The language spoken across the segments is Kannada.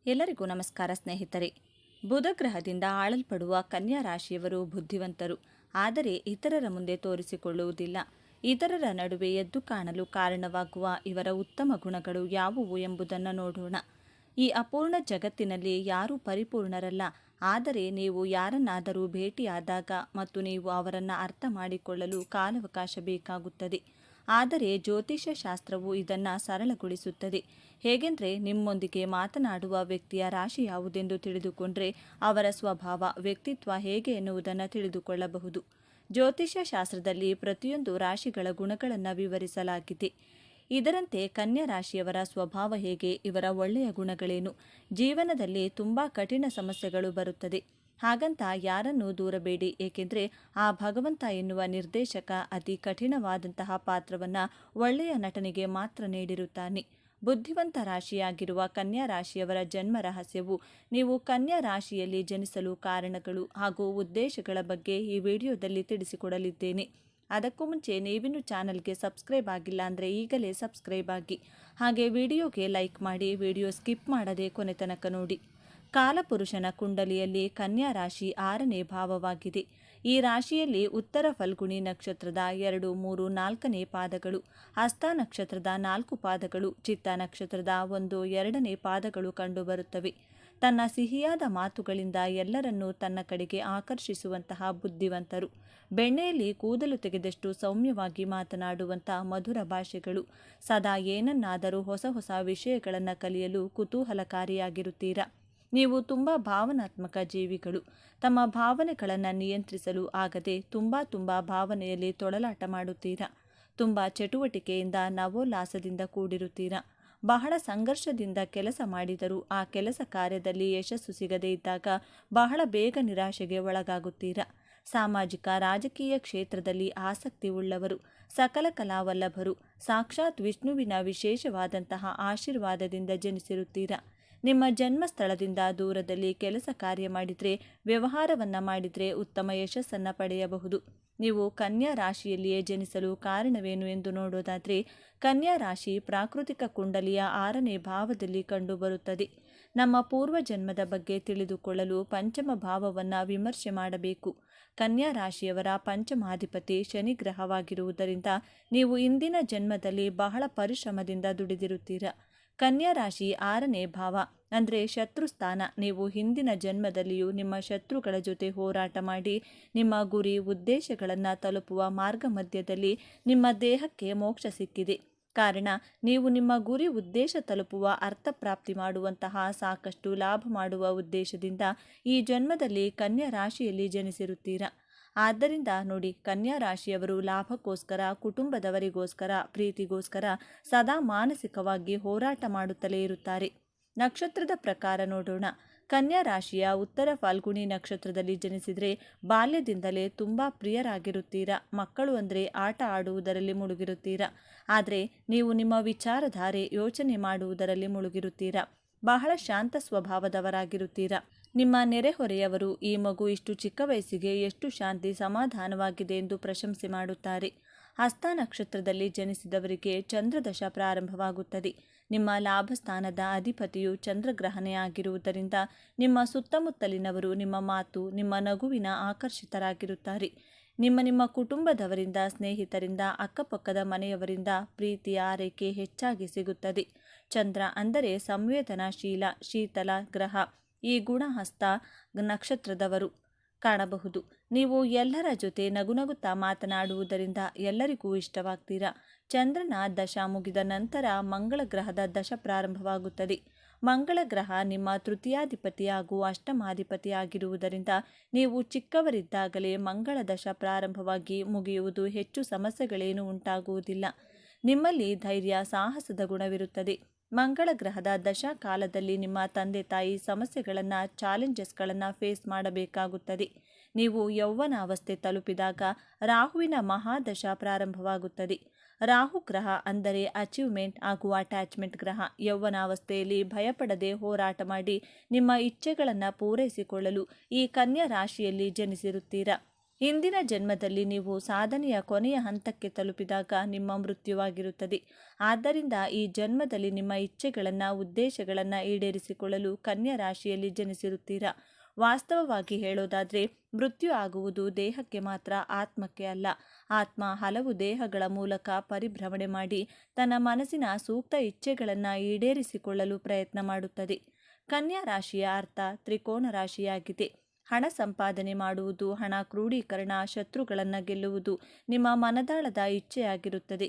ಎಲ್ಲರಿಗೂ ನಮಸ್ಕಾರ ಸ್ನೇಹಿತರೆ. ಬುಧ ಗ್ರಹದಿಂದ ಆಳಲ್ಪಡುವ ಕನ್ಯಾ ರಾಶಿಯವರು ಬುದ್ಧಿವಂತರು, ಆದರೆ ಇತರರ ಮುಂದೆ ತೋರಿಸಿಕೊಳ್ಳುವುದಿಲ್ಲ. ಇತರರ ನಡುವೆ ಎದ್ದು ಕಾಣಲು ಕಾರಣವಾಗುವ ಇವರ ಉತ್ತಮ ಗುಣಗಳು ಯಾವುವು ಎಂಬುದನ್ನು ನೋಡೋಣ. ಈ ಅಪೂರ್ಣ ಜಗತ್ತಿನಲ್ಲಿ ಯಾರೂ ಪರಿಪೂರ್ಣರಲ್ಲ, ಆದರೆ ನೀವು ಯಾರನ್ನಾದರೂ ಭೇಟಿಯಾದಾಗ ಮತ್ತು ನೀವು ಅವರನ್ನು ಅರ್ಥ ಮಾಡಿಕೊಳ್ಳಲು ಕಾಲಾವಕಾಶ ಬೇಕಾಗುತ್ತದೆ. ಆದರೆ ಜ್ಯೋತಿಷ್ಯ ಶಾಸ್ತ್ರವು ಇದನ್ನು ಸರಳಗೊಳಿಸುತ್ತದೆ. ಹೇಗೆಂದರೆ, ನಿಮ್ಮೊಂದಿಗೆ ಮಾತನಾಡುವ ವ್ಯಕ್ತಿಯ ರಾಶಿ ಯಾವುದೆಂದು ತಿಳಿದುಕೊಂಡರೆ ಅವರ ಸ್ವಭಾವ, ವ್ಯಕ್ತಿತ್ವ ಹೇಗೆ ಎನ್ನುವುದನ್ನು ತಿಳಿದುಕೊಳ್ಳಬಹುದು. ಜ್ಯೋತಿಷ್ಯ ಶಾಸ್ತ್ರದಲ್ಲಿ ಪ್ರತಿಯೊಂದು ರಾಶಿಗಳ ಗುಣಗಳನ್ನು ವಿವರಿಸಲಾಗಿದೆ. ಇದರಂತೆ ಕನ್ಯಾ ರಾಶಿಯವರ ಸ್ವಭಾವ ಹೇಗೆ, ಇವರ ಒಳ್ಳೆಯ ಗುಣಗಳೇನು, ಜೀವನದಲ್ಲಿ ತುಂಬ ಕಠಿಣ ಸಮಸ್ಯೆಗಳು ಬರುತ್ತದೆ. ಹಾಗಂತ ಯಾರನ್ನೂ ದೂರಬೇಡಿ, ಏಕೆಂದರೆ ಆ ಭಗವಂತ ಎನ್ನುವ ನಿರ್ದೇಶಕ ಅತಿ ಕಠಿಣವಾದಂತಹ ಪಾತ್ರವನ್ನು ಒಳ್ಳೆಯ ನಟನಿಗೆ ಮಾತ್ರ ನೀಡಿರುತ್ತಾನೆ. ಬುದ್ಧಿವಂತ ರಾಶಿಯಾಗಿರುವ ಕನ್ಯಾ ರಾಶಿಯವರ ಜನ್ಮ ರಹಸ್ಯವು, ನೀವು ಕನ್ಯಾ ರಾಶಿಯಲ್ಲಿ ಜನಿಸಲು ಕಾರಣಗಳು ಹಾಗೂ ಉದ್ದೇಶಗಳ ಬಗ್ಗೆ ಈ ವಿಡಿಯೋದಲ್ಲಿ ತಿಳಿಸಿಕೊಡಲಿದ್ದೇನೆ. ಅದಕ್ಕೂ ಮುಂಚೆ ನೀವಿನ್ನೂ ಚಾನಲ್ಗೆ ಸಬ್ಸ್ಕ್ರೈಬ್ ಆಗಿಲ್ಲ ಅಂದರೆ ಈಗಲೇ ಸಬ್ಸ್ಕ್ರೈಬ್ ಆಗಿ, ಹಾಗೆ ವಿಡಿಯೋಗೆ ಲೈಕ್ ಮಾಡಿ, ವಿಡಿಯೋ ಸ್ಕಿಪ್ ಮಾಡದೆ ಕೊನೆ ತನಕ ನೋಡಿ. ಕಾಲಪುರುಷನ ಕುಂಡಲಿಯಲ್ಲಿ ಕನ್ಯಾ ರಾಶಿ 6ನೇ ಭಾವವಾಗಿದೆ. ಈ ರಾಶಿಯಲ್ಲಿ ಉತ್ತರ ಫಲ್ಗುಣಿ ನಕ್ಷತ್ರದ 2, 3, 4ನೇ ಪಾದಗಳು, ಹಸ್ತ ನಕ್ಷತ್ರದ 4 ಪಾದಗಳು, ಚಿತ್ತ ನಕ್ಷತ್ರದ 1, 2ನೇ ಪಾದಗಳು ಕಂಡುಬರುತ್ತವೆ. ತನ್ನ ಸಿಹಿಯಾದ ಮಾತುಗಳಿಂದ ಎಲ್ಲರನ್ನೂ ತನ್ನ ಕಡೆಗೆ ಆಕರ್ಷಿಸುವಂತಹ ಬುದ್ಧಿವಂತರು, ಬೆಣ್ಣೆಯಲ್ಲಿ ಕೂದಲು ತೆಗೆದಷ್ಟು ಸೌಮ್ಯವಾಗಿ ಮಾತನಾಡುವಂಥ ಮಧುರ ಭಾಷೆಗಳು, ಸದಾ ಏನನ್ನಾದರೂ ಹೊಸ ಹೊಸ ವಿಷಯಗಳನ್ನು ಕಲಿಯಲು ಕುತೂಹಲಕಾರಿಯಾಗಿರುತ್ತೀರಾ. ನೀವು ತುಂಬ ಭಾವನಾತ್ಮಕ ಜೀವಿಗಳು. ತಮ್ಮ ಭಾವನೆಗಳನ್ನು ನಿಯಂತ್ರಿಸಲು ಆಗದೆ ತುಂಬ ಭಾವನೆಯಲ್ಲಿ ತೊಳಲಾಟ ಮಾಡುತ್ತೀರಾ. ತುಂಬ ಚಟುವಟಿಕೆಯಿಂದ ನವೋಲ್ಲಾಸದಿಂದ ಕೂಡಿರುತ್ತೀರಾ. ಬಹಳ ಸಂಘರ್ಷದಿಂದ ಕೆಲಸ ಮಾಡಿದರೂ ಆ ಕೆಲಸ ಕಾರ್ಯದಲ್ಲಿ ಯಶಸ್ಸು ಸಿಗದೇ ಇದ್ದಾಗ ಬಹಳ ಬೇಗ ನಿರಾಶೆಗೆ ಒಳಗಾಗುತ್ತೀರಾ. ಸಾಮಾಜಿಕ ರಾಜಕೀಯ ಕ್ಷೇತ್ರದಲ್ಲಿ ಆಸಕ್ತಿ ಉಳ್ಳವರು, ಸಕಲ ಕಲಾವಲ್ಲಭರು, ಸಾಕ್ಷಾತ್ ವಿಷ್ಣುವಿನ ವಿಶೇಷವಾದಂತಹ ಆಶೀರ್ವಾದದಿಂದ ಜನಿಸಿರುತ್ತೀರಾ. ನಿಮ್ಮ ಜನ್ಮಸ್ಥಳದಿಂದ ದೂರದಲ್ಲಿ ಕೆಲಸ ಕಾರ್ಯ ಮಾಡಿದರೆ, ವ್ಯವಹಾರವನ್ನು ಮಾಡಿದರೆ ಉತ್ತಮ ಯಶಸ್ಸನ್ನು ಪಡೆಯಬಹುದು. ನೀವು ಕನ್ಯಾ ರಾಶಿಯಲ್ಲಿಯೇ ಜನಿಸಲು ಕಾರಣವೇನು ಎಂದು ನೋಡೋದಾದರೆ, ಕನ್ಯಾ ರಾಶಿ ಪ್ರಾಕೃತಿಕ ಕುಂಡಲಿಯ 6ನೇ ಭಾವದಲ್ಲಿ ಕಂಡುಬರುತ್ತದೆ. ನಮ್ಮ ಪೂರ್ವ ಜನ್ಮದ ಬಗ್ಗೆ ತಿಳಿದುಕೊಳ್ಳಲು ಪಂಚಮ ಭಾವವನ್ನು ವಿಮರ್ಶೆ ಮಾಡಬೇಕು. ಕನ್ಯಾ ರಾಶಿಯವರ ಪಂಚಮಾಧಿಪತಿ ಶನಿ ಗ್ರಹವಾಗಿರುವುದರಿಂದ ನೀವು ಇಂದಿನ ಜನ್ಮದಲ್ಲಿ ಬಹಳ ಪರಿಶ್ರಮದಿಂದ ದುಡಿದಿರುತ್ತೀರಾ. ಕನ್ಯಾ ರಾಶಿ 6ನೇ ಭಾವ ಅಂದರೆ ಶತ್ರುಸ್ಥಾನ. ನೀವು ಹಿಂದಿನ ಜನ್ಮದಲ್ಲಿಯೂ ನಿಮ್ಮ ಶತ್ರುಗಳ ಜೊತೆ ಹೋರಾಟ ಮಾಡಿ ನಿಮ್ಮ ಗುರಿ ಉದ್ದೇಶಗಳನ್ನು ತಲುಪುವ ಮಾರ್ಗ ಮಧ್ಯದಲ್ಲಿ ನಿಮ್ಮ ದೇಹಕ್ಕೆ ಮೋಕ್ಷ ಸಿಕ್ಕಿದೆ. ಕಾರಣ, ನೀವು ನಿಮ್ಮ ಗುರಿ ಉದ್ದೇಶ ತಲುಪುವ ಅರ್ಥಪ್ರಾಪ್ತಿ ಮಾಡುವಂತಹ ಸಾಕಷ್ಟು ಲಾಭ ಮಾಡುವ ಉದ್ದೇಶದಿಂದ ಈ ಜನ್ಮದಲ್ಲಿ ಕನ್ಯಾ ರಾಶಿಯಲ್ಲಿ ಜನಿಸಿರುತ್ತೀರಾ. ಆದ್ದರಿಂದ ನೋಡಿ, ಕನ್ಯಾ ರಾಶಿಯವರು ಲಾಭಕ್ಕೋಸ್ಕರ, ಕುಟುಂಬದವರಿಗೋಸ್ಕರ, ಪ್ರೀತಿಗೋಸ್ಕರ ಸದಾ ಮಾನಸಿಕವಾಗಿ ಹೋರಾಟ ಮಾಡುತ್ತಲೇ ಇರುತ್ತಾರೆ. ನಕ್ಷತ್ರದ ಪ್ರಕಾರ ನೋಡೋಣ. ಕನ್ಯಾ ರಾಶಿಯ ಉತ್ತರ ಫಾಲ್ಗುಣಿ ನಕ್ಷತ್ರದಲ್ಲಿ ಜನಿಸಿದರೆ ಬಾಲ್ಯದಿಂದಲೇ ತುಂಬ ಪ್ರಿಯರಾಗಿರುತ್ತೀರಾ. ಮಕ್ಕಳು ಅಂದರೆ ಆಟ ಆಡುವುದರಲ್ಲಿ ಮುಳುಗಿರುತ್ತೀರಾ. ಆದರೆ ನೀವು ನಿಮ್ಮ ವಿಚಾರಧಾರೆ, ಯೋಚನೆ ಮಾಡುವುದರಲ್ಲಿ ಮುಳುಗಿರುತ್ತೀರಾ. ಬಹಳ ಶಾಂತ ಸ್ವಭಾವದವರಾಗಿರುತ್ತೀರಾ. ನಿಮ್ಮ ನೆರೆಹೊರೆಯವರು ಈ ಮಗು ಇಷ್ಟು ಚಿಕ್ಕ ವಯಸ್ಸಿಗೆ ಎಷ್ಟು ಶಾಂತಿ ಸಮಾಧಾನವಾಗಿದೆ ಎಂದು ಪ್ರಶಂಸೆ ಮಾಡುತ್ತಾರೆ. ಹಸ್ತ ನಕ್ಷತ್ರದಲ್ಲಿ ಜನಿಸಿದವರಿಗೆ ಚಂದ್ರದಶ ಪ್ರಾರಂಭವಾಗುತ್ತದೆ. ನಿಮ್ಮ ಲಾಭಸ್ಥಾನದ ಅಧಿಪತಿಯು ಚಂದ್ರಗ್ರಹಣೆ ಆಗಿರುವುದರಿಂದ ನಿಮ್ಮ ಸುತ್ತಮುತ್ತಲಿನವರು ನಿಮ್ಮ ಮಾತು, ನಿಮ್ಮ ನಗುವಿನ ಆಕರ್ಷಿತರಾಗಿರುತ್ತಾರೆ. ನಿಮ್ಮ ಕುಟುಂಬದವರಿಂದ, ಸ್ನೇಹಿತರಿಂದ, ಅಕ್ಕಪಕ್ಕದ ಮನೆಯವರಿಂದ ಪ್ರೀತಿ ಆರೈಕೆ ಹೆಚ್ಚಾಗಿ ಸಿಗುತ್ತದೆ. ಚಂದ್ರ ಅಂದರೆ ಸಂವೇದನಾಶೀಲ, ಶೀತಲ ಗ್ರಹ. ಈ ಗುಣ ಹಸ್ತ ನಕ್ಷತ್ರದವರು ಕಾಣಬಹುದು. ನೀವು ಎಲ್ಲರ ಜೊತೆ ನಗುನಗುತ್ತಾ ಮಾತನಾಡುವುದರಿಂದ ಎಲ್ಲರಿಗೂ ಇಷ್ಟವಾಗ್ತೀರಾ. ಚಂದ್ರನ ದಶ ಮುಗಿದ ನಂತರ ಮಂಗಳ ಗ್ರಹದ ದಶ ಪ್ರಾರಂಭವಾಗುತ್ತದೆ. ಮಂಗಳ ಗ್ರಹ ನಿಮ್ಮ ತೃತೀಯಾಧಿಪತಿ ಹಾಗೂ ಅಷ್ಟಮಾಧಿಪತಿ ಆಗಿರುವುದರಿಂದ ನೀವು ಚಿಕ್ಕವರಿದ್ದಾಗಲೇ ಮಂಗಳ ದಶ ಪ್ರಾರಂಭವಾಗಿ ಮುಗಿಯುವುದು ಹೆಚ್ಚು ಸಮಸ್ಯೆಗಳೇನೂ ಉಂಟಾಗುವುದಿಲ್ಲ. ನಿಮ್ಮಲ್ಲಿ ಧೈರ್ಯ, ಸಾಹಸದ ಗುಣವಿರುತ್ತದೆ. ಮಂಗಳ ಗ್ರಹದ ದಶಾ ಕಾಲದಲ್ಲಿ ನಿಮ್ಮ ತಂದೆ ತಾಯಿ ಸಮಸ್ಯೆಗಳನ್ನು, ಚಾಲೆಂಜಸ್ಗಳನ್ನು ಫೇಸ್ ಮಾಡಬೇಕಾಗುತ್ತದೆ. ನೀವು ಯೌವನಾವಸ್ಥೆ ತಲುಪಿದಾಗ ರಾಹುವಿನ ಮಹಾದಶ ಪ್ರಾರಂಭವಾಗುತ್ತದೆ. ರಾಹು ಗ್ರಹ ಅಂದರೆ ಅಚೀವ್ಮೆಂಟ್ ಹಾಗೂ ಅಟ್ಯಾಚ್ಮೆಂಟ್ ಗ್ರಹ. ಯೌವನಾವಸ್ಥೆಯಲ್ಲಿ ಭಯಪಡದೆ ಹೋರಾಟ ಮಾಡಿ ನಿಮ್ಮ ಇಚ್ಛೆಗಳನ್ನು ಪೂರೈಸಿಕೊಳ್ಳಲು ಈ ಕನ್ಯಾ ರಾಶಿಯಲ್ಲಿ ಜನಿಸಿರುತ್ತೀರಾ. ಹಿಂದಿನ ಜನ್ಮದಲ್ಲಿ ನೀವು ಸಾಧನೆಯ ಕೊನೆಯ ಹಂತಕ್ಕೆ ತಲುಪಿದಾಗ ನಿಮ್ಮ ಮೃತ್ಯುವಾಗಿರುತ್ತದೆ. ಆದ್ದರಿಂದ ಈ ಜನ್ಮದಲ್ಲಿ ನಿಮ್ಮ ಇಚ್ಛೆಗಳನ್ನು ಉದ್ದೇಶಗಳನ್ನು ಈಡೇರಿಸಿಕೊಳ್ಳಲು ಕನ್ಯಾ ರಾಶಿಯಲ್ಲಿ ಜನಿಸಿರುತ್ತೀರಾ. ವಾಸ್ತವವಾಗಿ ಹೇಳೋದಾದರೆ ಮೃತ್ಯು ಆಗುವುದು ದೇಹಕ್ಕೆ ಮಾತ್ರ, ಆತ್ಮಕ್ಕೆ ಅಲ್ಲ. ಆತ್ಮ ಹಲವು ದೇಹಗಳ ಮೂಲಕ ಪರಿಭ್ರಮಣೆ ಮಾಡಿ ತನ್ನ ಮನಸ್ಸಿನ ಸೂಕ್ತ ಇಚ್ಛೆಗಳನ್ನು ಈಡೇರಿಸಿಕೊಳ್ಳಲು ಪ್ರಯತ್ನ ಮಾಡುತ್ತದೆ. ಕನ್ಯಾ ರಾಶಿಯ ಅರ್ಥ ತ್ರಿಕೋನ ರಾಶಿಯಾಗಿದೆ. ಹಣ ಸಂಪಾದನೆ ಮಾಡುವುದು, ಹಣ ಕ್ರೋಢೀಕರಣ, ಶತ್ರುಗಳನ್ನು ಗೆಲ್ಲುವುದು ನಿಮ್ಮ ಮನದಾಳದ ಇಚ್ಛೆಯಾಗಿರುತ್ತದೆ.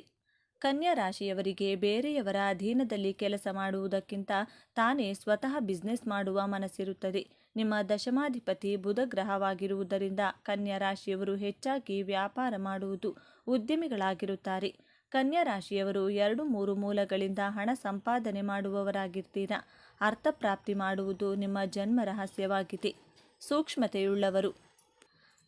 ಕನ್ಯಾ ರಾಶಿಯವರಿಗೆ ಬೇರೆಯವರ ಅಧೀನದಲ್ಲಿ ಕೆಲಸ ಮಾಡುವುದಕ್ಕಿಂತ ತಾನೇ ಸ್ವತಃ ಬಿಸ್ನೆಸ್ ಮಾಡುವ ಮನಸ್ಸಿರುತ್ತದೆ. ನಿಮ್ಮ ದಶಮಾಧಿಪತಿ ಬುಧ ಗ್ರಹವಾಗಿರುವುದರಿಂದ ಕನ್ಯಾ ರಾಶಿಯವರು ಹೆಚ್ಚಾಗಿ ವ್ಯಾಪಾರ ಮಾಡುವುದು ಉದ್ಯಮಿಗಳಾಗಿರುತ್ತಾರೆ. ಕನ್ಯಾ ರಾಶಿಯವರು 2-3 ಮೂಲಗಳಿಂದ ಹಣ ಸಂಪಾದನೆ ಮಾಡುವವರಾಗಿರ್ತೀರಾ. ಅರ್ಥಪ್ರಾಪ್ತಿ ಮಾಡುವುದು ನಿಮ್ಮ ಜನ್ಮ ರಹಸ್ಯವಾಗಿದೆ. ಸೂಕ್ಷ್ಮತೆಯುಳ್ಳವರು.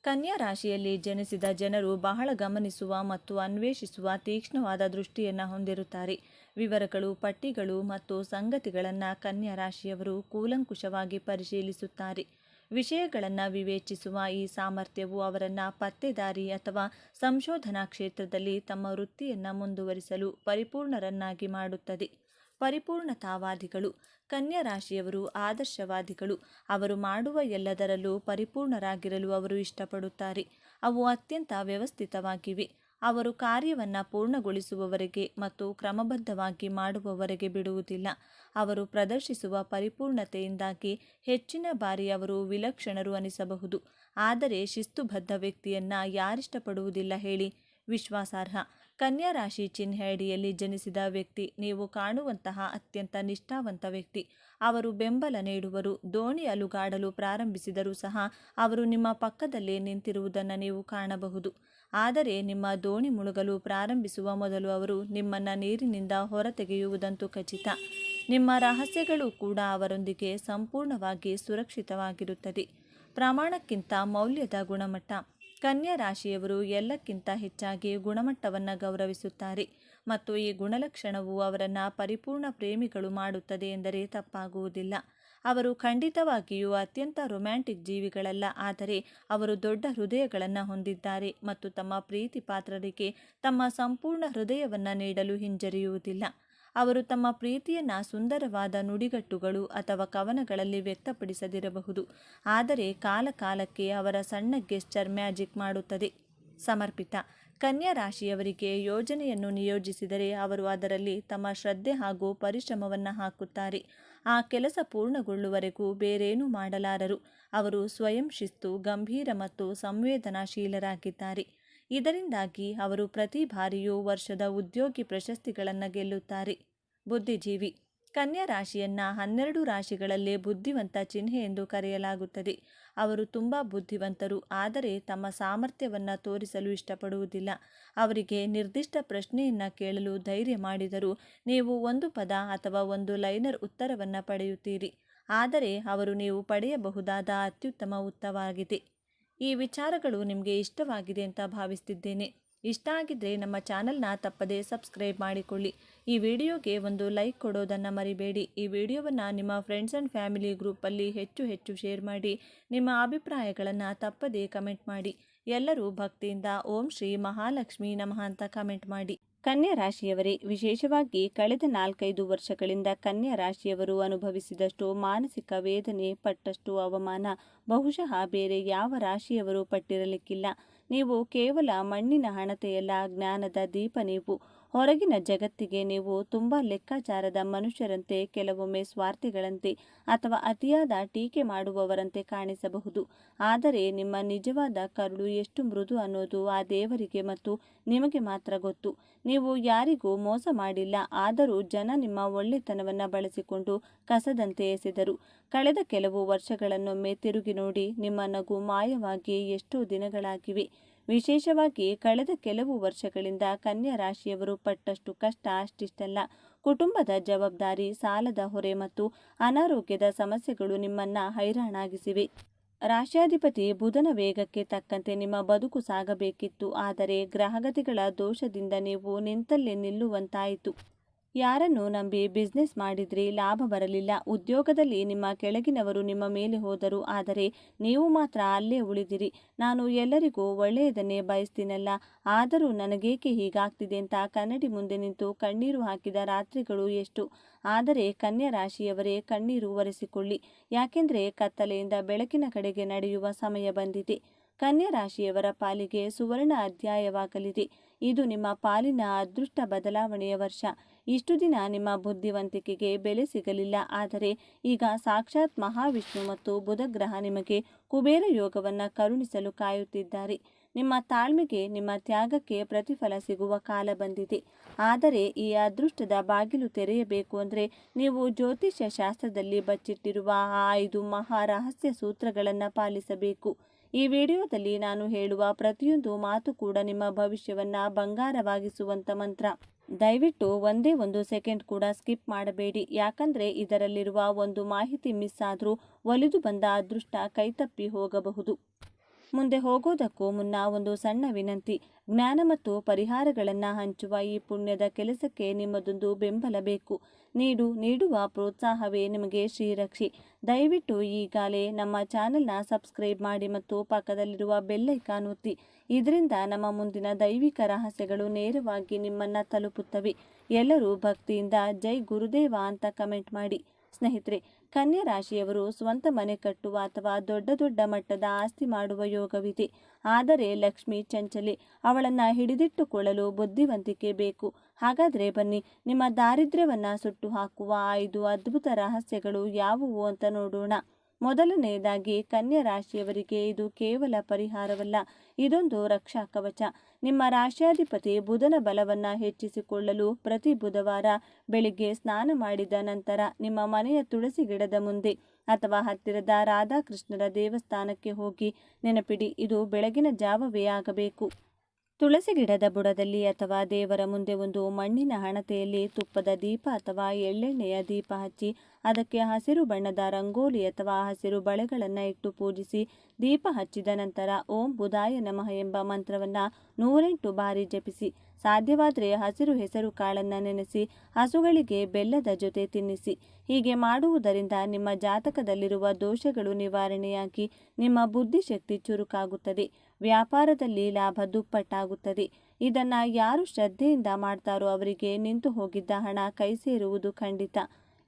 ಕನ್ಯಾ ರಾಶಿಯಲ್ಲಿ ಜನಿಸಿದ ಜನರು ಬಹಳ ಗಮನಿಸುವ ಮತ್ತು ಅನ್ವೇಷಿಸುವ ತೀಕ್ಷ್ಣವಾದ ದೃಷ್ಟಿಯನ್ನು ಹೊಂದಿರುತ್ತಾರೆ. ವಿವರಗಳು, ಪಟ್ಟಿಗಳು ಮತ್ತು ಸಂಗತಿಗಳನ್ನು ಕನ್ಯಾ ರಾಶಿಯವರು ಕೂಲಂಕುಷವಾಗಿ ಪರಿಶೀಲಿಸುತ್ತಾರೆ. ವಿಷಯಗಳನ್ನು ವಿವೇಚಿಸುವ ಈ ಸಾಮರ್ಥ್ಯವು ಅವರನ್ನು ಪತ್ತೇದಾರಿ ಅಥವಾ ಸಂಶೋಧನಾ ಕ್ಷೇತ್ರದಲ್ಲಿ ತಮ್ಮ ವೃತ್ತಿಯನ್ನು ಮುಂದುವರಿಸಲು ಪರಿಪೂರ್ಣರನ್ನಾಗಿ ಮಾಡುತ್ತದೆ. ಪರಿಪೂರ್ಣತಾವಾದಿಗಳು. ಕನ್ಯಾ ರಾಶಿಯವರು ಆದರ್ಶವಾದಿಗಳು. ಅವರು ಮಾಡುವ ಎಲ್ಲದರಲ್ಲೂ ಪರಿಪೂರ್ಣರಾಗಿರಲು ಅವರು ಇಷ್ಟಪಡುತ್ತಾರೆ. ಅವು ಅತ್ಯಂತ ವ್ಯವಸ್ಥಿತವಾಗಿವೆ. ಅವರು ಕಾರ್ಯವನ್ನು ಪೂರ್ಣಗೊಳಿಸುವವರೆಗೆ ಮತ್ತು ಕ್ರಮಬದ್ಧವಾಗಿ ಮಾಡುವವರೆಗೆ ಬಿಡುವುದಿಲ್ಲ. ಅವರು ಪ್ರದರ್ಶಿಸುವ ಪರಿಪೂರ್ಣತೆಯಿಂದಾಗಿ ಹೆಚ್ಚಿನ ಬಾರಿ ಅವರು ವಿಲಕ್ಷಣರು ಅನಿಸಬಹುದು. ಆದರೆ ಶಿಸ್ತುಬದ್ಧ ವ್ಯಕ್ತಿಯನ್ನು ಯಾರಿಷ್ಟಪಡುವುದಿಲ್ಲ ಹೇಳಿ. ವಿಶ್ವಾಸಾರ್ಹ. ಕನ್ಯಾ ರಾಶಿ ಚಿಹ್ನೆ ಅಡಿಯಲ್ಲಿ ಜನಿಸಿದ ವ್ಯಕ್ತಿ ನೀವು ಕಾಣುವಂತಹ ಅತ್ಯಂತ ನಿಷ್ಠಾವಂತ ವ್ಯಕ್ತಿ. ಅವರು ಬೆಂಬಲ ನೀಡುವರು. ದೋಣಿ ಅಲುಗಾಡಲು ಪ್ರಾರಂಭಿಸಿದರೂ ಸಹ ಅವರು ನಿಮ್ಮ ಪಕ್ಕದಲ್ಲೇ ನಿಂತಿರುವುದನ್ನು ನೀವು ಕಾಣಬಹುದು. ಆದರೆ ನಿಮ್ಮ ದೋಣಿ ಮುಳುಗಲು ಪ್ರಾರಂಭಿಸುವ ಮೊದಲು ಅವರು ನಿಮ್ಮನ್ನು ನೀರಿನಿಂದ ಹೊರತೆಗೆಯುವುದಂತೂ ಖಚಿತ. ನಿಮ್ಮ ರಹಸ್ಯಗಳು ಕೂಡ ಅವರೊಂದಿಗೆ ಸಂಪೂರ್ಣವಾಗಿ ಸುರಕ್ಷಿತವಾಗಿರುತ್ತದೆ. ಪ್ರಮಾಣಕ್ಕಿಂತ ಮೌಲ್ಯದ ಗುಣಮಟ್ಟ. ಕನ್ಯಾ ರಾಶಿಯವರು ಎಲ್ಲಕ್ಕಿಂತ ಹೆಚ್ಚಾಗಿ ಗುಣಮಟ್ಟವನ್ನು ಗೌರವಿಸುತ್ತಾರೆ ಮತ್ತು ಈ ಗುಣಲಕ್ಷಣವು ಅವರನ್ನು ಪರಿಪೂರ್ಣ ಪ್ರೇಮಿಗಳು ಮಾಡುತ್ತದೆ ಎಂದರೆ ತಪ್ಪಾಗುವುದಿಲ್ಲ. ಅವರು ಖಂಡಿತವಾಗಿಯೂ ಅತ್ಯಂತ ರೊಮ್ಯಾಂಟಿಕ್ ಜೀವಿಗಳಲ್ಲ, ಆದರೆ ಅವರು ದೊಡ್ಡ ಹೃದಯಗಳನ್ನು ಹೊಂದಿದ್ದಾರೆ ಮತ್ತು ತಮ್ಮ ಪ್ರೀತಿ ಪಾತ್ರರಿಗೆ ತಮ್ಮ ಸಂಪೂರ್ಣ ಹೃದಯವನ್ನು ನೀಡಲು ಹಿಂಜರಿಯುವುದಿಲ್ಲ. ಅವರು ತಮ್ಮ ಪ್ರೀತಿಯನ್ನು ಸುಂದರವಾದ ನುಡಿಗಟ್ಟುಗಳು ಅಥವಾ ಕವನಗಳಲ್ಲಿ ವ್ಯಕ್ತಪಡಿಸದಿರಬಹುದು, ಆದರೆ ಕಾಲಕಾಲಕ್ಕೆ ಅವರ ಸಣ್ಣ ಗೆಸ್ಚರ್ ಮ್ಯಾಜಿಕ್ ಮಾಡುತ್ತದೆ. ಸಮರ್ಪಿತ. ಕನ್ಯಾ ರಾಶಿಯವರಿಗೆ ಯೋಜನೆಯನ್ನು ನಿಯೋಜಿಸಿದರೆ ಅವರು ಅದರಲ್ಲಿ ತಮ್ಮ ಶ್ರದ್ಧೆ ಹಾಗೂ ಪರಿಶ್ರಮವನ್ನು ಹಾಕುತ್ತಾರೆ. ಆ ಕೆಲಸ ಪೂರ್ಣಗೊಳ್ಳುವವರೆಗೂ ಬೇರೇನೂ ಮಾಡಲಾರರು. ಅವರು ಸ್ವಯಂ ಶಿಸ್ತು, ಗಂಭೀರ ಮತ್ತು ಸಂವೇದನಾಶೀಲರಾಗಿದ್ದಾರೆ. ಇದರಿಂದಾಗಿ ಅವರು ಪ್ರತಿ ಬಾರಿಯೂ ವರ್ಷದ ಉದ್ಯೋಗಿ ಪ್ರಶಸ್ತಿಗಳನ್ನು ಗೆಲ್ಲುತ್ತಾರೆ. ಬುದ್ಧಿಜೀವಿ. ಕನ್ಯಾ ರಾಶಿಯನ್ನು 12 ರಾಶಿಗಳಲ್ಲೇ ಬುದ್ಧಿವಂತ ಚಿಹ್ನೆ ಎಂದು ಕರೆಯಲಾಗುತ್ತದೆ. ಅವರು ತುಂಬ ಬುದ್ಧಿವಂತರು, ಆದರೆ ತಮ್ಮ ಸಾಮರ್ಥ್ಯವನ್ನು ತೋರಿಸಲು ಇಷ್ಟಪಡುವುದಿಲ್ಲ. ಅವರಿಗೆ ನಿರ್ದಿಷ್ಟ ಪ್ರಶ್ನೆಯನ್ನು ಕೇಳಲು ಧೈರ್ಯ ಮಾಡಿದರೂ ನೀವು ಒಂದು ಪದ ಅಥವಾ ಒಂದು ಲೈನರ್ ಉತ್ತರವನ್ನು ಪಡೆಯುತ್ತೀರಿ, ಆದರೆ ಅವರು ನೀವು ಪಡೆಯಬಹುದಾದ ಅತ್ಯುತ್ತಮ ಉತ್ತರವಾಗಿದೆ. ಈ ವಿಚಾರಗಳು ನಿಮಗೆ ಇಷ್ಟವಾಗಿದೆ ಅಂತ ಭಾವಿಸ್ತಿದ್ದೇನೆ. ಇಷ್ಟ ಆಗಿದ್ದರೆ ನಮ್ಮ ಚಾನಲ್ನ ತಪ್ಪದೇ ಸಬ್ಸ್ಕ್ರೈಬ್ ಮಾಡಿಕೊಳ್ಳಿ. ಈ ವಿಡಿಯೋಗೆ ಒಂದು ಲೈಕ್ ಕೊಡೋದನ್ನು ಮರಿಬೇಡಿ. ಈ ವಿಡಿಯೋವನ್ನು ನಿಮ್ಮ ಫ್ರೆಂಡ್ಸ್ ಆ್ಯಂಡ್ ಫ್ಯಾಮಿಲಿ ಗ್ರೂಪಲ್ಲಿ ಹೆಚ್ಚು ಶೇರ್ ಮಾಡಿ. ನಿಮ್ಮ ಅಭಿಪ್ರಾಯಗಳನ್ನು ತಪ್ಪದೇ ಕಮೆಂಟ್ ಮಾಡಿ. ಎಲ್ಲರೂ ಭಕ್ತಿಯಿಂದ ಓಂ ಶ್ರೀ ಮಹಾಲಕ್ಷ್ಮೀ ನಮಃ ಅಂತ ಕಮೆಂಟ್ ಮಾಡಿ. ಕನ್ಯಾ ರಾಶಿಯವರೇ, ವಿಶೇಷವಾಗಿ ಕಳೆದ 4-5 ವರ್ಷಗಳಿಂದ ಕನ್ಯಾ ರಾಶಿಯವರು ಅನುಭವಿಸಿದಷ್ಟು ಮಾನಸಿಕ ವೇದನೆ, ಪಟ್ಟಷ್ಟು ಅವಮಾನ ಬಹುಶಃ ಬೇರೆ ಯಾವ ರಾಶಿಯವರು ಪಟ್ಟಿರಲಿಕ್ಕಿಲ್ಲ. ನೀವು ಕೇವಲ ಮಣ್ಣಿನ ಹಣತೆಯಲ್ಲ, ಜ್ಞಾನದ ದೀಪ ನೀವು. ಹೊರಗಿನ ಜಗತ್ತಿಗೆ ನೀವು ತುಂಬ ಲೆಕ್ಕಾಚಾರದ ಮನುಷ್ಯರಂತೆ, ಕೆಲವೊಮ್ಮೆ ಸ್ವಾರ್ಥಿಗಳಂತೆ ಅಥವಾ ಅತಿಯಾದ ಟೀಕೆ ಮಾಡುವವರಂತೆ ಕಾಣಿಸಬಹುದು. ಆದರೆ ನಿಮ್ಮ ನಿಜವಾದ ಕರುಳು ಎಷ್ಟು ಮೃದು ಅನ್ನೋದು ಆ ದೇವರಿಗೆ ಮತ್ತು ನಿಮಗೆ ಮಾತ್ರ ಗೊತ್ತು. ನೀವು ಯಾರಿಗೂ ಮೋಸ ಮಾಡಿಲ್ಲ, ಆದರೂ ಜನ ನಿಮ್ಮ ಒಳ್ಳೆತನವನ್ನು ಬಳಸಿಕೊಂಡು ಕಸದಂತೆ ಎಸೆದರು. ಕಳೆದ ಕೆಲವು ವರ್ಷಗಳನ್ನೊಮ್ಮೆ ತಿರುಗಿ ನೋಡಿ. ನಿಮ್ಮ ನಗು ಮಾಯವಾಗಿ ಎಷ್ಟೋ ದಿನಗಳಾಗಿವೆ. ವಿಶೇಷವಾಗಿ ಕಳೆದ ಕೆಲವು ವರ್ಷಗಳಿಂದ ಕನ್ಯಾ ರಾಶಿಯವರು ಪಟ್ಟಷ್ಟು ಕಷ್ಟ ಅಷ್ಟಿಷ್ಟಲ್ಲ. ಕುಟುಂಬದ ಜವಾಬ್ದಾರಿ, ಸಾಲದ ಹೊರೆ ಮತ್ತು ಅನಾರೋಗ್ಯದ ಸಮಸ್ಯೆಗಳು ನಿಮ್ಮನ್ನು ಹೈರಾಣಾಗಿಸಿವೆ. ರಾಶ್ಯಾಧಿಪತಿ ಬುಧನ ವೇಗಕ್ಕೆ ತಕ್ಕಂತೆ ನಿಮ್ಮ ಬದುಕು ಸಾಗಬೇಕಿತ್ತು, ಆದರೆ ಗ್ರಹಗತಿಗಳ ದೋಷದಿಂದ ನೀವು ನಿಂತಲ್ಲೇ ನಿಲ್ಲುವಂತಾಯಿತು. ಯಾರನ್ನು ನಂಬಿ ಬಿಸ್ನೆಸ್ ಮಾಡಿದ್ರಿ, ಲಾಭ ಬರಲಿಲ್ಲ. ಉದ್ಯೋಗದಲ್ಲಿ ನಿಮ್ಮ ಕೆಳಗಿನವರು ನಿಮ್ಮ ಮೇಲೆ ಹೋದರು, ಆದರೆ ನೀವು ಮಾತ್ರ ಅಲ್ಲೇ ಉಳಿದಿರಿ. ನಾನು ಎಲ್ಲರಿಗೂ ಒಳ್ಳೆಯದನ್ನೇ ಬಯಸ್ತೀನಲ್ಲ, ಆದರೂ ನನಗೇಕೆ ಹೀಗಾಗ್ತಿದೆ ಅಂತ ಕನ್ನಡಿ ಮುಂದೆ ನಿಂತು ಕಣ್ಣೀರು ಹಾಕಿದ ರಾತ್ರಿಗಳು ಎಷ್ಟು. ಆದರೆ ಕನ್ಯಾ ರಾಶಿಯವರೇ, ಕಣ್ಣೀರು ಒರೆಸಿಕೊಳ್ಳಿ. ಯಾಕೆಂದರೆ ಕತ್ತಲೆಯಿಂದ ಬೆಳಕಿನ ಕಡೆಗೆ ನಡೆಯುವ ಸಮಯ ಬಂದಿದೆ. ಕನ್ಯಾ ರಾಶಿಯವರ ಪಾಲಿಗೆ ಸುವರ್ಣ ಅಧ್ಯಾಯವಾಗಲಿದೆ. ಇದು ನಿಮ್ಮ ಪಾಲಿನ ಅದೃಷ್ಟ ಬದಲಾವಣೆಯ ವರ್ಷ. ಇಷ್ಟು ದಿನ ನಿಮ್ಮ ಬುದ್ಧಿವಂತಿಕೆಗೆ ಬೆಲೆ ಸಿಗಲಿಲ್ಲ, ಆದರೆ ಈಗ ಸಾಕ್ಷಾತ್ ಮಹಾವಿಷ್ಣು ಮತ್ತು ಬುಧ ಗ್ರಹ ನಿಮಗೆ ಕುಬೇರ ಯೋಗವನ್ನು ಕರುಣಿಸಲು ಕಾಯುತ್ತಿದ್ದಾರೆ. ನಿಮ್ಮ ತಾಳ್ಮೆಗೆ, ನಿಮ್ಮ ತ್ಯಾಗಕ್ಕೆ ಪ್ರತಿಫಲ ಸಿಗುವ ಕಾಲ ಬಂದಿದೆ. ಆದರೆ ಈ ಅದೃಷ್ಟದ ಬಾಗಿಲು ತೆರೆಯಬೇಕು ಅಂದರೆ ನೀವು ಜ್ಯೋತಿಷ್ಯ ಶಾಸ್ತ್ರದಲ್ಲಿ ಬಚ್ಚಿಟ್ಟಿರುವ ಆ 5 ಮಹಾ ರಹಸ್ಯ ಸೂತ್ರಗಳನ್ನು ಪಾಲಿಸಬೇಕು. ಈ ವಿಡಿಯೋದಲ್ಲಿ ನಾನು ಹೇಳುವ ಪ್ರತಿಯೊಂದು ಮಾತು ಕೂಡ ನಿಮ್ಮ ಭವಿಷ್ಯವನ್ನು ಬಂಗಾರವಾಗಿಸುವಂಥ ಮಂತ್ರ. ದಯವಿಟ್ಟು ಒಂದೇ ಒಂದು ಸೆಕೆಂಡ್ ಕೂಡ ಸ್ಕಿಪ್ ಮಾಡಬೇಡಿ. ಯಾಕಂದರೆ ಇದರಲ್ಲಿರುವ ಒಂದು ಮಾಹಿತಿ ಮಿಸ್ ಆದರೂ ಒಲಿದು ಬಂದ ಅದೃಷ್ಟ ಕೈತಪ್ಪಿ ಹೋಗಬಹುದು. ಮುಂದೆ ಹೋಗೋದಕ್ಕೂ ಮುನ್ನ ಒಂದು ಸಣ್ಣ ವಿನಂತಿ. ಜ್ಞಾನ ಮತ್ತು ಪರಿಹಾರಗಳನ್ನು ಹಂಚುವ ಈ ಪುಣ್ಯದ ಕೆಲಸಕ್ಕೆ ನಿಮ್ಮದೊಂದು ಬೆಂಬಲ ಬೇಕು. ನೀಡುವ ಪ್ರೋತ್ಸಾಹವೇ ನಿಮಗೆ ಶ್ರೀರಕ್ಷೆ. ದಯವಿಟ್ಟು ಈಗಲೇ ನಮ್ಮ ಚಾನೆಲ್ನ ಸಬ್ಸ್ಕ್ರೈಬ್ ಮಾಡಿ ಮತ್ತು ಪಕ್ಕದಲ್ಲಿರುವ ಬೆಲ್ ಐಕಾನ್ ಒತ್ತಿ. ಇದರಿಂದ ನಮ್ಮ ಮುಂದಿನ ದೈವಿಕ ರಹಸ್ಯಗಳು ನೇರವಾಗಿ ನಿಮ್ಮನ್ನು ತಲುಪುತ್ತವೆ. ಎಲ್ಲರೂ ಭಕ್ತಿಯಿಂದ ಜೈ ಗುರುದೇವ ಅಂತ ಕಮೆಂಟ್ ಮಾಡಿ. ಸ್ನೇಹಿತರೆ, ಕನ್ಯಾ ರಾಶಿಯವರು ಸ್ವಂತ ಮನೆ ಕಟ್ಟುವ ಅಥವಾ ದೊಡ್ಡ ಮಟ್ಟದ ಆಸ್ತಿ ಮಾಡುವ ಯೋಗವಿದೆ. ಆದರೆ ಲಕ್ಷ್ಮಿ ಚಂಚಲೆ, ಅವಳನ್ನು ಹಿಡಿದಿಟ್ಟುಕೊಳ್ಳಲು ಬುದ್ಧಿವಂತಿಕೆ ಬೇಕು. ಹಾಗಾದರೆ ಬನ್ನಿ, ನಿಮ್ಮ ದಾರಿದ್ರ್ಯವನ್ನು ಸುಟ್ಟು ಹಾಕುವ 5 ಅದ್ಭುತ ರಹಸ್ಯಗಳು ಯಾವುವು ಅಂತ ನೋಡೋಣ. ಮೊದಲನೆಯದಾಗಿ, ಕನ್ಯಾ ರಾಶಿಯವರಿಗೆ ಇದು ಕೇವಲ ಪರಿಹಾರವಲ್ಲ, ಇದೊಂದು ರಕ್ಷಾ ಕವಚ. ನಿಮ್ಮ ರಾಶ್ಯಾಧಿಪತಿ ಬುಧನ ಬಲವನ್ನು ಹೆಚ್ಚಿಸಿಕೊಳ್ಳಲು ಪ್ರತಿ ಬುಧವಾರ ಬೆಳಿಗ್ಗೆ ಸ್ನಾನ ಮಾಡಿದ ನಂತರ ನಿಮ್ಮ ಮನೆಯ ತುಳಸಿ ಗಿಡದ ಮುಂದೆ ಅಥವಾ ಹತ್ತಿರದ ರಾಧಾಕೃಷ್ಣರ ದೇವಸ್ಥಾನಕ್ಕೆ ಹೋಗಿ ನೆನಪಿಡಿ, ಇದು ಬೆಳಗಿನ ಜಾವವೇ ಆಗಬೇಕು. ತುಳಸಿ ಗಿಡದ ಬುಡದಲ್ಲಿ ಅಥವಾ ದೇವರ ಮುಂದೆ ಒಂದು ಮಣ್ಣಿನ ಹಣತೆಯಲ್ಲಿ ತುಪ್ಪದ ದೀಪ ಅಥವಾ ಎಳ್ಳೆಣ್ಣೆಯ ದೀಪ ಹಚ್ಚಿ ಅದಕ್ಕೆ ಹಸಿರು ಬಣ್ಣದ ರಂಗೋಲಿ ಅಥವಾ ಹಸಿರು ಬಳೆಗಳನ್ನು ಇಟ್ಟು ಪೂಜಿಸಿ. ದೀಪ ಹಚ್ಚಿದ ನಂತರ ಓಂ ಬುಧಾಯ ನಮಃ ಎಂಬ ಮಂತ್ರವನ್ನು 108 ಬಾರಿ ಜಪಿಸಿ. ಸಾಧ್ಯವಾದರೆ ಹಸಿರು ಹೆಸರು ಕಾಳನ್ನು ನೆನೆಸಿ ಹಸುಗಳಿಗೆ ಬೆಲ್ಲದ ಜೊತೆ ತಿನ್ನಿಸಿ. ಹೀಗೆ ಮಾಡುವುದರಿಂದ ನಿಮ್ಮ ಜಾತಕದಲ್ಲಿರುವ ದೋಷಗಳು ನಿವಾರಣೆಯಾಗಿ ನಿಮ್ಮ ಬುದ್ಧಿಶಕ್ತಿ ಚುರುಕಾಗುತ್ತದೆ. ವ್ಯಾಪಾರದಲ್ಲಿ ಲಾಭ ದುಪ್ಪಟ್ಟಾಗುತ್ತದೆ. ಇದನ್ನು ಯಾರು ಶ್ರದ್ಧೆಯಿಂದ ಮಾಡ್ತಾರೋ ಅವರಿಗೆ ನಿಂತು ಹೋಗಿದ್ದ ಹಣ ಕೈ ಸೇರುವುದು ಖಂಡಿತ.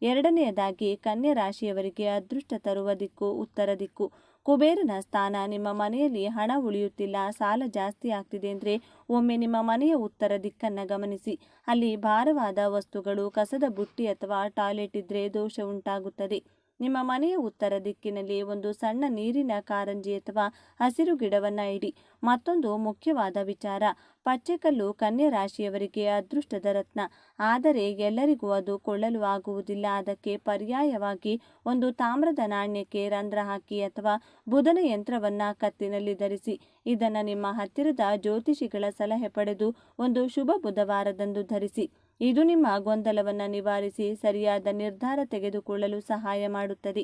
ಎರಡನೆಯದಾಗಿ, ಕನ್ಯಾ ರಾಶಿಯವರಿಗೆ ಅದೃಷ್ಟ ತರುವ ದಿಕ್ಕು ಉತ್ತರ ದಿಕ್ಕು. ಕುಬೇರನ ಸ್ಥಾನ. ನಿಮ್ಮ ಮನೆಯಲ್ಲಿ ಹಣ ಉಳಿಯುತ್ತಿಲ್ಲ, ಸಾಲ ಜಾಸ್ತಿ ಆಗ್ತಿದೆ ಅಂದರೆ ಒಮ್ಮೆ ನಿಮ್ಮ ಮನೆಯ ಉತ್ತರ ದಿಕ್ಕನ್ನು ಗಮನಿಸಿ. ಅಲ್ಲಿ ಭಾರವಾದ ವಸ್ತುಗಳು, ಕಸದ ಬುಟ್ಟಿ ಅಥವಾ ಟಾಯ್ಲೆಟ್ ಇದ್ದರೆ ದೋಷ ಉಂಟಾಗುತ್ತದೆ. ನಿಮ್ಮ ಮನೆಯ ಉತ್ತರ ದಿಕ್ಕಿನಲ್ಲಿ ಒಂದು ಸಣ್ಣ ನೀರಿನ ಕಾರಂಜಿ ಅಥವಾ ಹಸಿರು ಗಿಡವನ್ನು ಇಡಿ. ಮತ್ತೊಂದು ಮುಖ್ಯವಾದ ವಿಚಾರ, ಪಚ್ಚೆಕಲ್ಲು ಕನ್ಯಾ ರಾಶಿಯವರಿಗೆ ಅದೃಷ್ಟದ ರತ್ನ. ಆದರೆ ಎಲ್ಲರಿಗೂ ಅದು ಕೊಳ್ಳಲು ಆಗುವುದಿಲ್ಲ. ಅದಕ್ಕೆ ಪರ್ಯಾಯವಾಗಿ ಒಂದು ತಾಮ್ರದ ನಾಣ್ಯಕ್ಕೆ ರಂಧ್ರ ಹಾಕಿ ಅಥವಾ ಬುಧನ ಯಂತ್ರವನ್ನು ಕತ್ತಿನಲ್ಲಿ ಧರಿಸಿ. ಇದನ್ನು ನಿಮ್ಮ ಹತ್ತಿರದ ಜ್ಯೋತಿಷಿಗಳ ಸಲಹೆ ಪಡೆದು ಒಂದು ಶುಭ ಬುಧವಾರದಂದು ಧರಿಸಿ. ಇದು ನಿಮ್ಮ ಗೊಂದಲವನ್ನು ನಿವಾರಿಸಿ ಸರಿಯಾದ ನಿರ್ಧಾರ ತೆಗೆದುಕೊಳ್ಳಲು ಸಹಾಯ ಮಾಡುತ್ತದೆ.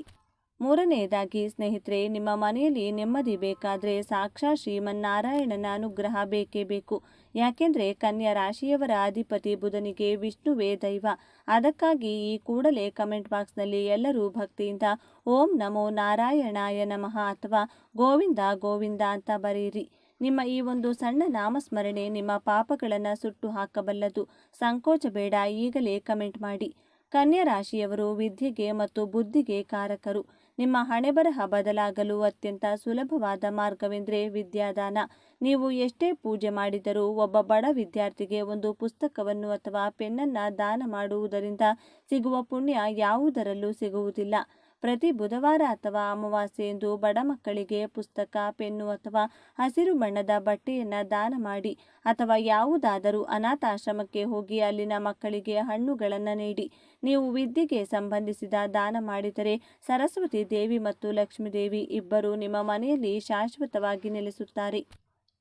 ಮೂರನೆಯದಾಗಿ ಸ್ನೇಹಿತರೆ, ನಿಮ್ಮ ಮನೆಯಲ್ಲಿ ನೆಮ್ಮದಿ ಬೇಕಾದರೆ ಸಾಕ್ಷಾತ್ ಶ್ರೀಮನ್ನಾರಾಯಣನ ಅನುಗ್ರಹ ಬೇಕೇ ಬೇಕು. ಯಾಕೆಂದರೆ ಕನ್ಯಾ ರಾಶಿಯವರ ಅಧಿಪತಿ ಬುಧನಿಗೆ ವಿಷ್ಣುವೇ ದೈವ. ಅದಕ್ಕಾಗಿ ಈ ಕೂಡಲೇ ಕಮೆಂಟ್ ಬಾಕ್ಸ್ನಲ್ಲಿ ಎಲ್ಲರೂ ಭಕ್ತಿಯಿಂದ ಓಂ ನಮೋ ನಾರಾಯಣಾಯ ನಮಃ ಅಥವಾ ಗೋವಿಂದ ಗೋವಿಂದ ಅಂತ ಬರೆಯಿರಿ. ನಿಮ್ಮ ಈ ಒಂದು ಸಣ್ಣ ನಾಮಸ್ಮರಣೆ ನಿಮ್ಮ ಪಾಪಗಳನ್ನು ಸುಟ್ಟು ಹಾಕಬಲ್ಲದು. ಸಂಕೋಚ ಬೇಡ, ಈಗಲೇ ಕಮೆಂಟ್ ಮಾಡಿ. ಕನ್ಯಾ ರಾಶಿಯವರು ವಿದ್ಯೆಗೆ ಮತ್ತು ಬುದ್ಧಿಗೆ ಕಾರಕರು. ನಿಮ್ಮ ಹಣೆಬರಹ ಬದಲಾಗಲು ಅತ್ಯಂತ ಸುಲಭವಾದ ಮಾರ್ಗವೆಂದರೆ ವಿದ್ಯಾದಾನ. ನೀವು ಎಷ್ಟೇ ಪೂಜೆ ಮಾಡಿದರೂ ಒಬ್ಬ ಬಡ ವಿದ್ಯಾರ್ಥಿಗೆ ಒಂದು ಪುಸ್ತಕವನ್ನು ಅಥವಾ ಪೆನ್ನನ್ನು ದಾನ ಮಾಡುವುದರಿಂದ ಸಿಗುವ ಪುಣ್ಯ ಯಾವುದರಲ್ಲೂ ಸಿಗುವುದಿಲ್ಲ. ಪ್ರತಿ ಬುಧವಾರ ಅಥವಾ ಅಮಾವಾಸ್ಯೆಯಂದು ಬಡ ಮಕ್ಕಳಿಗೆ ಪುಸ್ತಕ, ಪೆನ್ನು ಅಥವಾ ಹಸಿರು ಬಣ್ಣದ ಬಟ್ಟೆಯನ್ನು ದಾನ ಮಾಡಿ. ಅಥವಾ ಯಾವುದಾದರೂ ಅನಾಥಾಶ್ರಮಕ್ಕೆ ಹೋಗಿ ಅಲ್ಲಿನ ಮಕ್ಕಳಿಗೆ ಹಣ್ಣುಗಳನ್ನು ನೀಡಿ. ನೀವು ವಿದ್ಯೆಗೆ ಸಂಬಂಧಿಸಿದ ದಾನ ಮಾಡಿದರೆ ಸರಸ್ವತಿ ದೇವಿ ಮತ್ತು ಲಕ್ಷ್ಮೀ ದೇವಿ ಇಬ್ಬರು ನಿಮ್ಮ ಮನೆಯಲ್ಲಿ ಶಾಶ್ವತವಾಗಿ ನೆಲೆಸುತ್ತಾರೆ.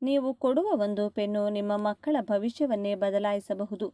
ನೀವು ಕೊಡುವ ಒಂದು ಪೆನ್ನು ನಿಮ್ಮ ಮಕ್ಕಳ ಭವಿಷ್ಯವನ್ನೇ ಬದಲಾಯಿಸಬಹುದು.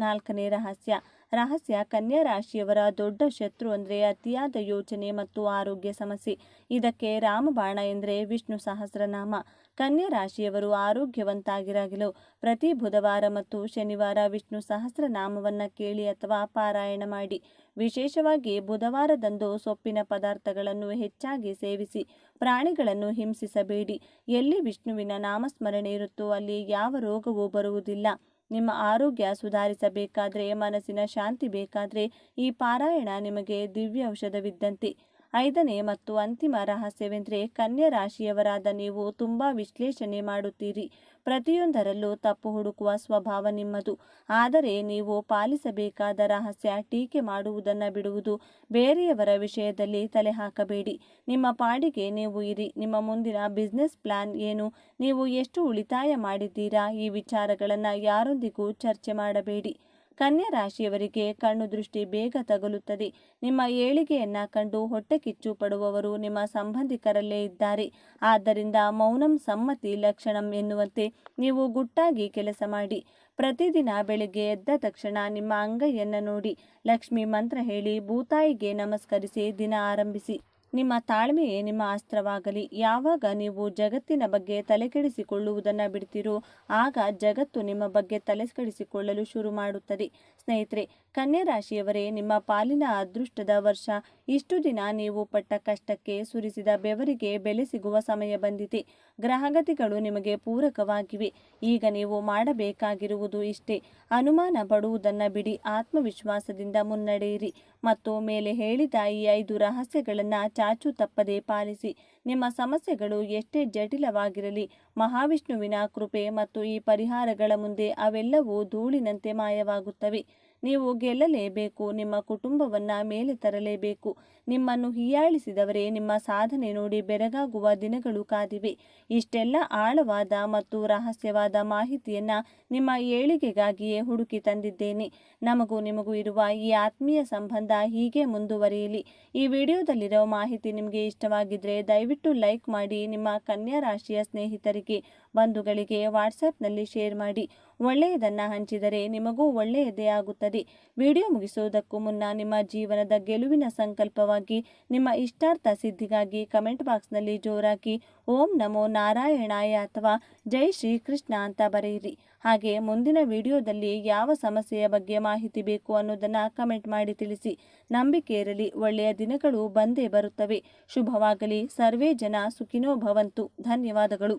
ನಾಲ್ಕನೇ ರಹಸ್ಯ, ರಹಸ್ಯ: ಕನ್ಯಾ ರಾಶಿಯವರ ದೊಡ್ಡ ಶತ್ರು ಅಂದರೆ ಅತಿಯಾದ ಯೋಚನೆ ಮತ್ತು ಆರೋಗ್ಯ ಸಮಸ್ಯೆ. ಇದಕ್ಕೆ ರಾಮಬಾಣ ಎಂದರೆ ವಿಷ್ಣು ಸಹಸ್ರನಾಮ. ಕನ್ಯಾ ರಾಶಿಯವರು ಆರೋಗ್ಯವಂತಾಗಿರಲು ಪ್ರತಿ ಬುಧವಾರ ಮತ್ತು ಶನಿವಾರ ವಿಷ್ಣು ಸಹಸ್ರನಾಮವನ್ನು ಕೇಳಿ ಅಥವಾ ಪಾರಾಯಣ ಮಾಡಿ. ವಿಶೇಷವಾಗಿ ಬುಧವಾರದಂದು ಸೊಪ್ಪಿನ ಪದಾರ್ಥಗಳನ್ನು ಹೆಚ್ಚಾಗಿ ಸೇವಿಸಿ. ಪ್ರಾಣಿಗಳನ್ನು ಹಿಂಸಿಸಬೇಡಿ. ಎಲ್ಲಿ ವಿಷ್ಣುವಿನ ನಾಮಸ್ಮರಣೆ ಇರುತ್ತೋ ಅಲ್ಲಿ ಯಾವ ರೋಗವೂ ಬರುವುದಿಲ್ಲ. ನಿಮ್ಮ ಆರೋಗ್ಯ ಸುಧಾರಿಸಬೇಕಾದ್ರೆ, ಮನಸ್ಸಿನ ಶಾಂತಿ ಬೇಕಾದರೆ ಈ ಪಾರಾಯಣ ನಿಮಗೆ ದಿವ್ಯ ಔಷಧವಿದ್ದಂತೆ. 5ನೇ ಮತ್ತು ಅಂತಿಮ ರಹಸ್ಯವೆಂದರೆ ಕನ್ಯಾ ರಾಶಿಯವರಾದ ನೀವು ತುಂಬ ವಿಶ್ಲೇಷಣೆ ಮಾಡುತ್ತೀರಿ. ಪ್ರತಿಯೊಂದರಲ್ಲೂ ತಪ್ಪು ಹುಡುಕುವ ಸ್ವಭಾವ ನಿಮ್ಮದು. ಆದರೆ ನೀವು ಪಾಲಿಸಬೇಕಾದ ರಹಸ್ಯ ಟೀಕೆ ಮಾಡುವುದನ್ನು ಬಿಡುವುದು. ಬೇರೆಯವರ ವಿಷಯದಲ್ಲಿ ತಲೆ ಹಾಕಬೇಡಿ. ನಿಮ್ಮ ಪಾಡಿಗೆ ನೀವು ಇರಿ. ನಿಮ್ಮ ಮುಂದಿನ ಬಿಸ್ನೆಸ್ ಪ್ಲಾನ್ ಏನು? ನೀವು ಎಷ್ಟು ಉಳಿತಾಯ ಮಾಡಿದ್ದೀರಾ? ಈ ವಿಚಾರಗಳನ್ನು ಯಾರೊಂದಿಗೂ ಚರ್ಚೆ ಮಾಡಬೇಡಿ. ಕನ್ಯಾ ರಾಶಿಯವರಿಗೆ ಕಣ್ಣು ದೃಷ್ಟಿ ಬೇಗ ತಗುಲುತ್ತದೆ. ನಿಮ್ಮ ಏಳಿಗೆಯನ್ನು ಕಂಡು ಹೊಟ್ಟೆ ಕಿಚ್ಚು ಪಡುವವರು ನಿಮ್ಮ ಸಂಬಂಧಿಕರಲ್ಲೇ ಇದ್ದಾರೆ. ಆದ್ದರಿಂದ ಮೌನಂ ಸಮ್ಮತಿ ಲಕ್ಷಣಂ ಎನ್ನುವಂತೆ ನೀವು ಗುಟ್ಟಾಗಿ ಕೆಲಸ ಮಾಡಿ. ಪ್ರತಿದಿನ ಬೆಳಗ್ಗೆ ಎದ್ದ ತಕ್ಷಣ ನಿಮ್ಮ ಅಂಗೈಯನ್ನು ನೋಡಿ ಲಕ್ಷ್ಮಿ ಮಂತ್ರ ಹೇಳಿ ಭೂತಾಯಿಗೆ ನಮಸ್ಕರಿಸಿ ದಿನ ಆರಂಭಿಸಿ. ನಿಮ್ಮ ತಾಳ್ಮೆಯೇ ನಿಮ್ಮ ಅಸ್ತ್ರವಾಗಲಿ. ಯಾವಾಗ ನೀವು ಜಗತ್ತಿನ ಬಗ್ಗೆ ತಲೆಕೆಡಿಸಿಕೊಳ್ಳುವುದನ್ನು ಬಿಡ್ತೀರೋ ಆಗ ಜಗತ್ತು ನಿಮ್ಮ ಬಗ್ಗೆ ತಲೆಕೆಡಿಸಿಕೊಳ್ಳಲು ಶುರು ಮಾಡುತ್ತದೆ. ಸ್ನೇಹಿತರೆ, ಕನ್ಯಾ ರಾಶಿಯವರೇ, ನಿಮ್ಮ ಪಾಲಿನ ಅದೃಷ್ಟದ ವರ್ಷ. ಇಷ್ಟು ದಿನ ನೀವು ಪಟ್ಟ ಕಷ್ಟಕ್ಕೆ, ಸುರಿಸಿದ ಬೆವರಿಗೆ ಬೆಲೆ ಸಿಗುವ ಸಮಯ ಬಂದಿದೆ. ಗ್ರಹಗತಿಗಳು ನಿಮಗೆ ಪೂರಕವಾಗಿವೆ. ಈಗ ನೀವು ಮಾಡಬೇಕಾಗಿರುವುದು ಇಷ್ಟೇ: ಅನುಮಾನ ಪಡುವುದನ್ನು ಬಿಡಿ. ಆತ್ಮವಿಶ್ವಾಸದಿಂದ ಮುನ್ನಡೆಯಿರಿ ಮತ್ತು ಮೇಲೆ ಹೇಳಿದ ಈ 5 ರಹಸ್ಯಗಳನ್ನು ಚಾಚು ತಪ್ಪದೆ ಪಾಲಿಸಿ. ನಿಮ್ಮ ಸಮಸ್ಯೆಗಳು ಎಷ್ಟೇ ಜಟಿಲವಾಗಿರಲಿ, ಮಹಾವಿಷ್ಣುವಿನ ಕೃಪೆ ಮತ್ತು ಈ ಪರಿಹಾರಗಳ ಮುಂದೆ ಅವೆಲ್ಲವೂ ಧೂಳಿನಂತೆ ಮಾಯವಾಗುತ್ತವೆ. ನೀವು ಗೆಲ್ಲಲೇಬೇಕು. ನಿಮ್ಮ ಕುಟುಂಬವನ್ನು ಮೇಲೆ ತರಲೇಬೇಕು. ನಿಮ್ಮನ್ನು ಹೀಯಾಳಿಸಿದವರೇ ನಿಮ್ಮ ಸಾಧನೆ ನೋಡಿ ಬೆರಗಾಗುವ ದಿನಗಳು ಕಾದಿವೆ. ಇಷ್ಟೆಲ್ಲ ಆಳವಾದ ಮತ್ತು ರಹಸ್ಯವಾದ ಮಾಹಿತಿಯನ್ನು ನಿಮ್ಮ ಏಳಿಗೆಗಾಗಿಯೇ ಹುಡುಕಿ ತಂದಿದ್ದೇನೆ. ನಮಗೂ ನಿಮಗೂ ಇರುವ ಈ ಆತ್ಮೀಯ ಸಂಬಂಧ ಹೀಗೆ ಮುಂದುವರಿಯಲಿ. ಈ ವಿಡಿಯೋದಲ್ಲಿರೋ ಮಾಹಿತಿ ನಿಮಗೆ ಇಷ್ಟವಾಗಿದ್ದರೆ ದಯವಿಟ್ಟು ಲೈಕ್ ಮಾಡಿ. ನಿಮ್ಮ ಕನ್ಯಾ ರಾಶಿಯ ಸ್ನೇಹಿತರಿಗೆ, ಬಂಧುಗಳಿಗೆ ವಾಟ್ಸಪ್ನಲ್ಲಿ ಶೇರ್ ಮಾಡಿ. ಒಳ್ಳೆಯದನ್ನು ಹಂಚಿದರೆ ನಿಮಗೂ ಒಳ್ಳೆಯದೇ ಆಗುತ್ತದೆ. ವಿಡಿಯೋ ಮುಗಿಸುವುದಕ್ಕೂ ಮುನ್ನ ನಿಮ್ಮ ಜೀವನದ ಗೆಲುವಿನ ಸಂಕಲ್ಪವಾಗಿ, ನಿಮ್ಮ ಇಷ್ಟಾರ್ಥ ಸಿದ್ಧಿಗಾಗಿ ಕಮೆಂಟ್ ಬಾಕ್ಸ್ನಲ್ಲಿ ಜೋರಾಗಿ ಓಂ ನಮೋ ನಾರಾಯಣಾಯ ಅಥವಾ ಜೈ ಶ್ರೀ ಕೃಷ್ಣ ಅಂತ ಬರೆಯಿರಿ. ಹಾಗೆ ಮುಂದಿನ ವಿಡಿಯೋದಲ್ಲಿ ಯಾವ ಸಮಸ್ಯೆಯ ಬಗ್ಗೆ ಮಾಹಿತಿ ಬೇಕು ಅನ್ನೋದನ್ನು ಕಮೆಂಟ್ ಮಾಡಿ ತಿಳಿಸಿ. ನಂಬಿಕೆ ಇರಲಿ, ಒಳ್ಳೆಯ ದಿನಗಳು ಬಂದೇ ಬರುತ್ತವೆ. ಶುಭವಾಗಲಿ. ಸರ್ವೇ ಜನ ಸುಖಿನೋ ಭವಂತು. ಧನ್ಯವಾದಗಳು.